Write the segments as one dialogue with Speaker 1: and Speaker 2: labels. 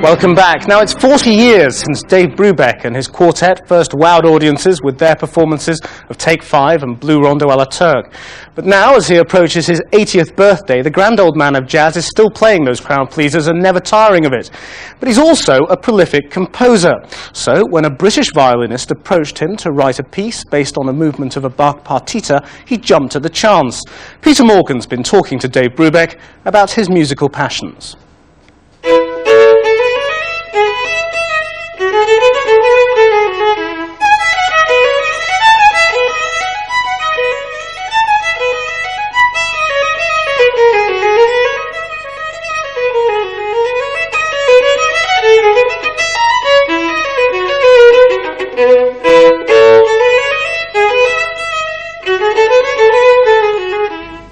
Speaker 1: Welcome back. Now, it's 40 years since Dave Brubeck and his quartet first wowed audiences with their performances of Take 5 and Blue Rondo à la Turque. But now, as he approaches his 80th birthday, the grand old man of jazz is still playing those crowd pleasers and never tiring of it. But he's also a prolific composer. So, when a British violinist approached him to write a piece based on a movement of a Bach partita, he jumped at the chance. Peter Morgan's been talking to Dave Brubeck about his musical passions.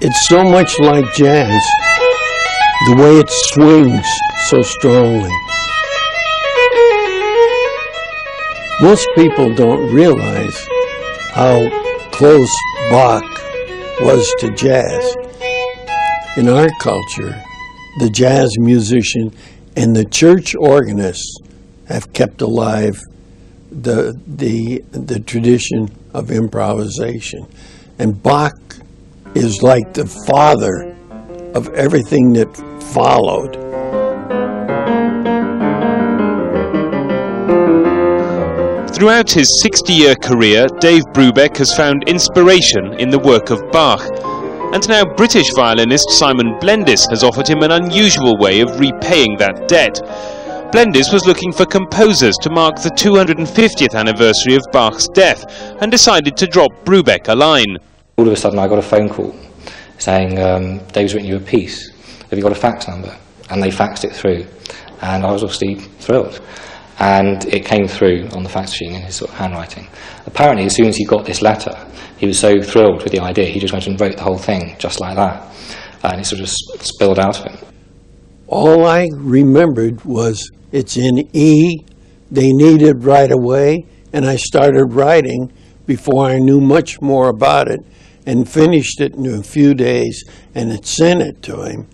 Speaker 2: It's so much like jazz, the way it swings so strongly. Most people don't realize how close Bach was to jazz. In our culture, the jazz musician and the church organists have kept alive the tradition of improvisation. And Bach is like the father of everything that followed.
Speaker 3: Throughout his 60-year career, Dave Brubeck has found inspiration in the work of Bach. And now British violinist Simon Blendis has offered him an unusual way of repaying that debt. Blendis was looking for composers to mark the 250th anniversary of Bach's death and decided to drop Brubeck a line.
Speaker 4: All of a sudden I got a phone call saying, Dave's written you a piece, have you got a fax number? And they faxed it through, and I was obviously thrilled. And it came through on the fax machine in his sort of handwriting. Apparently as soon as he got this letter, he was so thrilled with the idea, he just went and wrote the whole thing just like that. And it sort of spilled out of him.
Speaker 2: All I remembered was it's in E, they need it right away, and I started writing before I knew much more about it, and finished it in a few days, and it sent it to him.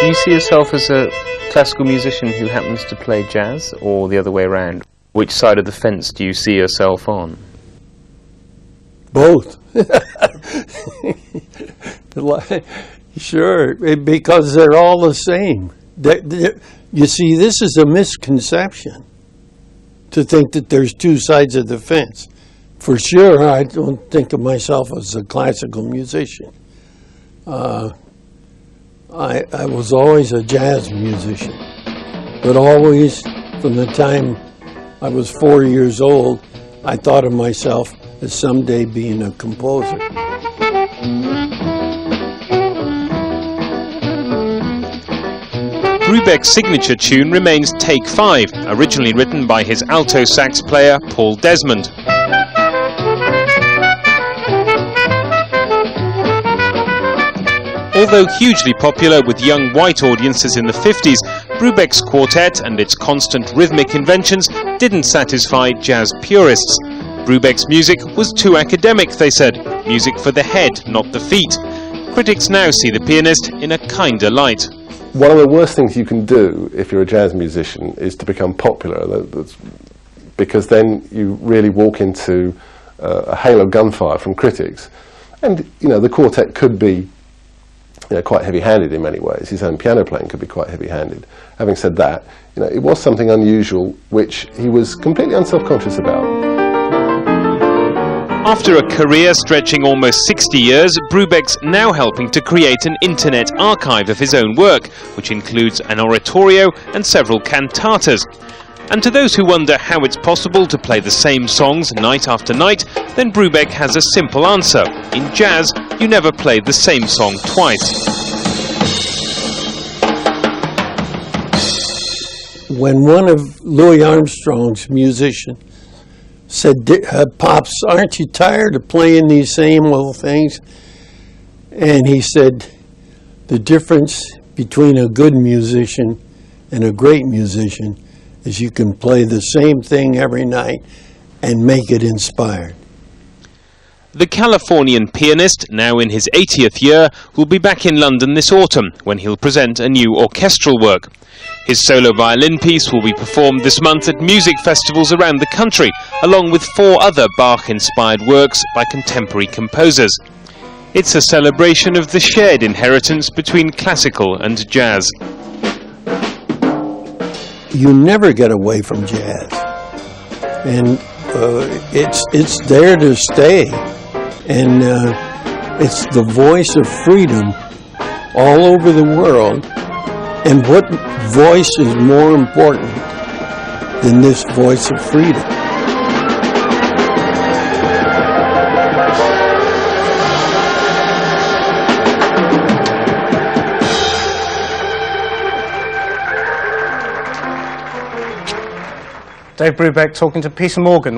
Speaker 5: Do you see yourself as a classical musician who happens to play jazz, or the other way around? Which side of the fence do you see yourself on?
Speaker 2: Both. Sure, because they're all the same. You see, this is a misconception, to think that there's two sides of the fence. For sure, I don't think of myself as a classical musician. I was always a jazz musician, but always, from the time I was 4 years old, I thought of myself as someday being a composer.
Speaker 3: Brubeck's signature tune remains Take 5, originally written by his alto sax player Paul Desmond. Although hugely popular with young white audiences in the 50s, Brubeck's quartet and its constant rhythmic inventions didn't satisfy jazz purists. Brubeck's music was too academic, they said. Music for the head, not the feet. Critics now see the pianist in a kinder light.
Speaker 6: One of the worst things you can do if you're a jazz musician is to become popular, because then you really walk into a hail of gunfire from critics. And, you know, the quartet could be quite heavy-handed in many ways. His own piano playing could be quite heavy-handed. Having said that, it was something unusual which he was completely unself-conscious about.
Speaker 3: After a career stretching almost 60 years, Brubeck's now helping to create an internet archive of his own work, which includes an oratorio and several cantatas. And to those who wonder how it's possible to play the same songs night after night, then Brubeck has a simple answer. In jazz, you never play the same song twice.
Speaker 2: when one of Louis Armstrong's musicians said, "Pops, aren't you tired of playing these same old things?" And he said, "The difference between a good musician and a great musician is you can play the same thing every night and make it inspired."
Speaker 3: The Californian pianist, now in his 80th year, will be back in London this autumn when he'll present a new orchestral work. His solo violin piece will be performed this month at music festivals around the country, along with 4 other Bach-inspired works by contemporary composers. It's a celebration of the shared inheritance between classical and jazz.
Speaker 2: You never get away from jazz, and it's there to stay, and it's the voice of freedom all over the world. And what voice is more important than this voice of freedom?
Speaker 1: Dave Brubeck talking to Peter Morgan.